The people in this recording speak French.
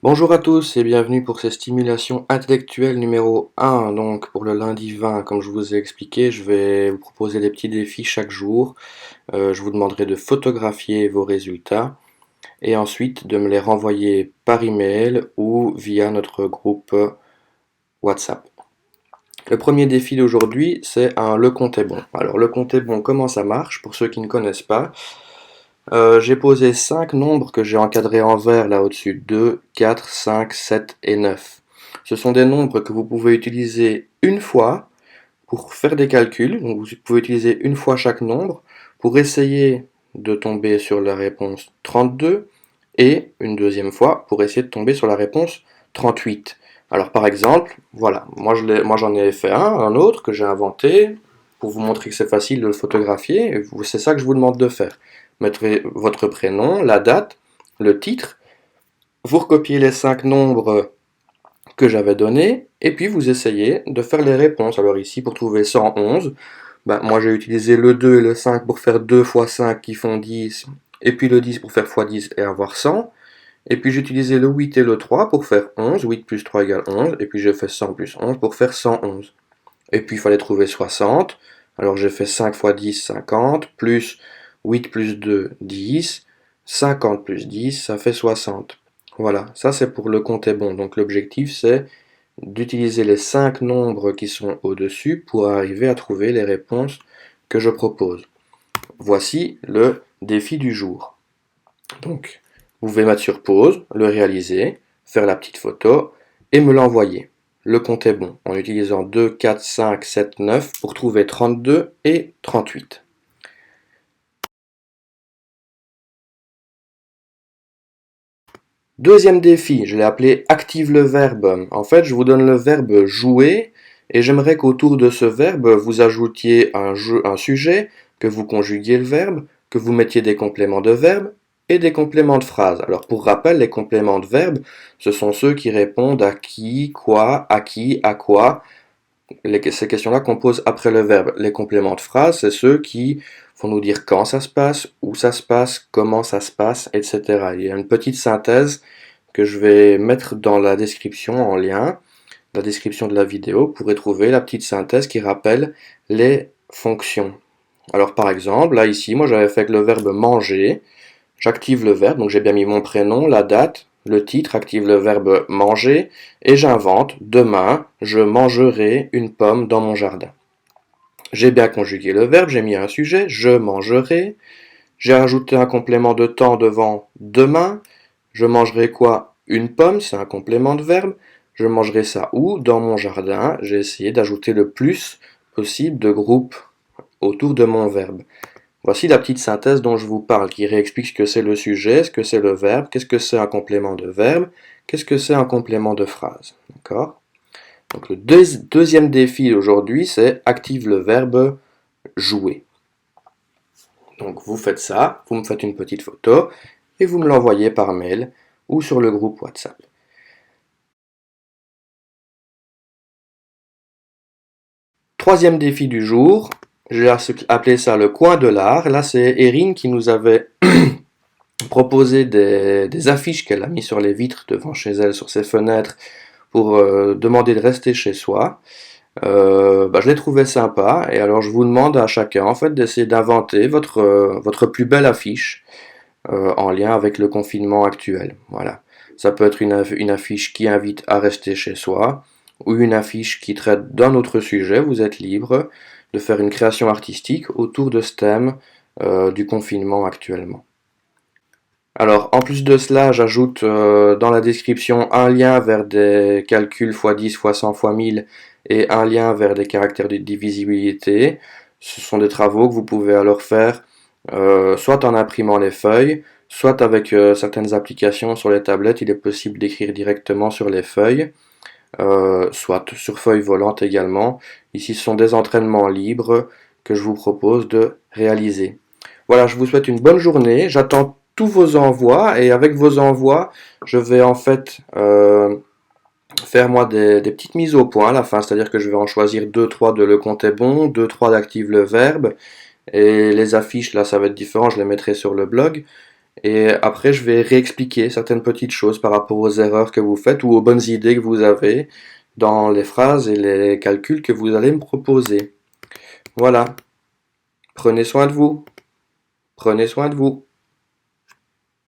Bonjour à tous et bienvenue pour ces stimulations intellectuelles numéro 1. Donc pour le lundi 20, comme je vous ai expliqué, je vais vous proposer des petits défis chaque jour. Je vous demanderai de photographier vos résultats et ensuite de me les renvoyer par email ou via notre groupe WhatsApp. Le premier défi d'aujourd'hui, c'est un le compte est bon. Alors le compte est bon, comment ça marche pour ceux qui ne connaissent pas? J'ai posé 5 nombres que j'ai encadrés en vert là au-dessus, 2, 4, 5, 7 et 9. Ce sont des nombres que vous pouvez utiliser une fois pour faire des calculs, donc vous pouvez utiliser une fois chaque nombre pour essayer de tomber sur la réponse 32 et une deuxième fois pour essayer de tomber sur la réponse 38. Alors par exemple, voilà, moi j'en ai fait un autre que j'ai inventé pour vous montrer que c'est facile de le photographier, et c'est ça que je vous demande de faire. Mettrez votre prénom, la date, le titre, vous recopiez les 5 nombres que j'avais donnés, et puis vous essayez de faire les réponses. Alors ici, pour trouver 111, moi j'ai utilisé le 2 et le 5 pour faire 2 fois 5 qui font 10, et puis le 10 pour faire x 10 et avoir 100. Et puis j'ai utilisé le 8 et le 3 pour faire 11, 8 plus 3 égale 11, et puis j'ai fait 100 plus 11 pour faire 111. Et puis il fallait trouver 60, alors j'ai fait 5 fois 10, 50, plus 8 plus 2, 10, 50 plus 10, ça fait 60. Voilà, ça c'est pour le compte est bon. Donc l'objectif c'est d'utiliser les 5 nombres qui sont au-dessus pour arriver à trouver les réponses que je propose. Voici le défi du jour. Donc, vous pouvez mettre sur pause, le réaliser, faire la petite photo et me l'envoyer. Le compte est bon, en utilisant 2, 4, 5, 7, 9 pour trouver 32 et 38. Deuxième défi, je l'ai appelé active le verbe. En fait, je vous donne le verbe jouer et j'aimerais qu'autour de ce verbe, vous ajoutiez un sujet, que vous conjuguiez le verbe, que vous mettiez des compléments de verbe et des compléments de phrase. Alors pour rappel, les compléments de verbe, ce sont ceux qui répondent à qui, à quoi. Ces questions-là qu'on pose après le verbe. Les compléments de phrase, c'est ceux qui vont nous dire quand ça se passe, où ça se passe, comment ça se passe, etc. Il y a une petite synthèse que je vais mettre dans la description en lien, la description de la vidéo, vous pourrez trouver la petite synthèse qui rappelle les fonctions. Alors par exemple, là ici, moi j'avais fait que le verbe manger, j'active le verbe, donc j'ai bien mis mon prénom, la date, le titre, active le verbe manger, et j'invente demain, je mangerai une pomme dans mon jardin. J'ai bien conjugué le verbe, j'ai mis un sujet, je mangerai, j'ai rajouté un complément de temps devant demain, je mangerai quoi? Une pomme, c'est un complément de verbe. Je mangerai ça où? Dans mon jardin. J'ai essayé d'ajouter le plus possible de groupes autour de mon verbe. Voici la petite synthèse dont je vous parle, qui réexplique ce que c'est le sujet, ce que c'est le verbe, qu'est-ce que c'est un complément de verbe, qu'est-ce que c'est un complément de phrase. D'accord? Donc le deuxième défi d'aujourd'hui, c'est active le verbe jouer. Donc vous faites ça, vous me faites une petite photo et vous me l'envoyez par mail ou sur le groupe WhatsApp. Troisième défi du jour, j'ai appelé ça le coin de l'art. Là, c'est Erin qui nous avait proposé des affiches qu'elle a mis sur les vitres devant chez elle, sur ses fenêtres, pour demander de rester chez soi. Je l'ai trouvé sympa et alors je vous demande à chacun en fait d'essayer d'inventer votre plus belle affiche en lien avec le confinement actuel. Voilà. Ça peut être une affiche qui invite à rester chez soi ou une affiche qui traite d'un autre sujet. Vous êtes libre de faire une création artistique autour de ce thème du confinement actuellement. Alors, en plus de cela, j'ajoute dans la description un lien vers des calculs x10, x100, x1000 et un lien vers des caractères de divisibilité. Ce sont des travaux que vous pouvez alors faire soit en imprimant les feuilles, soit avec certaines applications sur les tablettes, il est possible d'écrire directement sur les feuilles, soit sur feuilles volantes également. Ici, ce sont des entraînements libres que je vous propose de réaliser. Voilà, je vous souhaite une bonne journée. J'attends tous vos envois et avec vos envois, je vais en fait faire moi des petites mises au point à la fin, c'est-à-dire que je vais en choisir deux trois de le compte est bon, deux trois d'active le verbe et les affiches là ça va être différent, je les mettrai sur le blog Et après, je vais réexpliquer certaines petites choses par rapport aux erreurs que vous faites ou aux bonnes idées que vous avez dans les phrases et les calculs que vous allez me proposer. Voilà. Prenez soin de vous. Prenez soin de vous.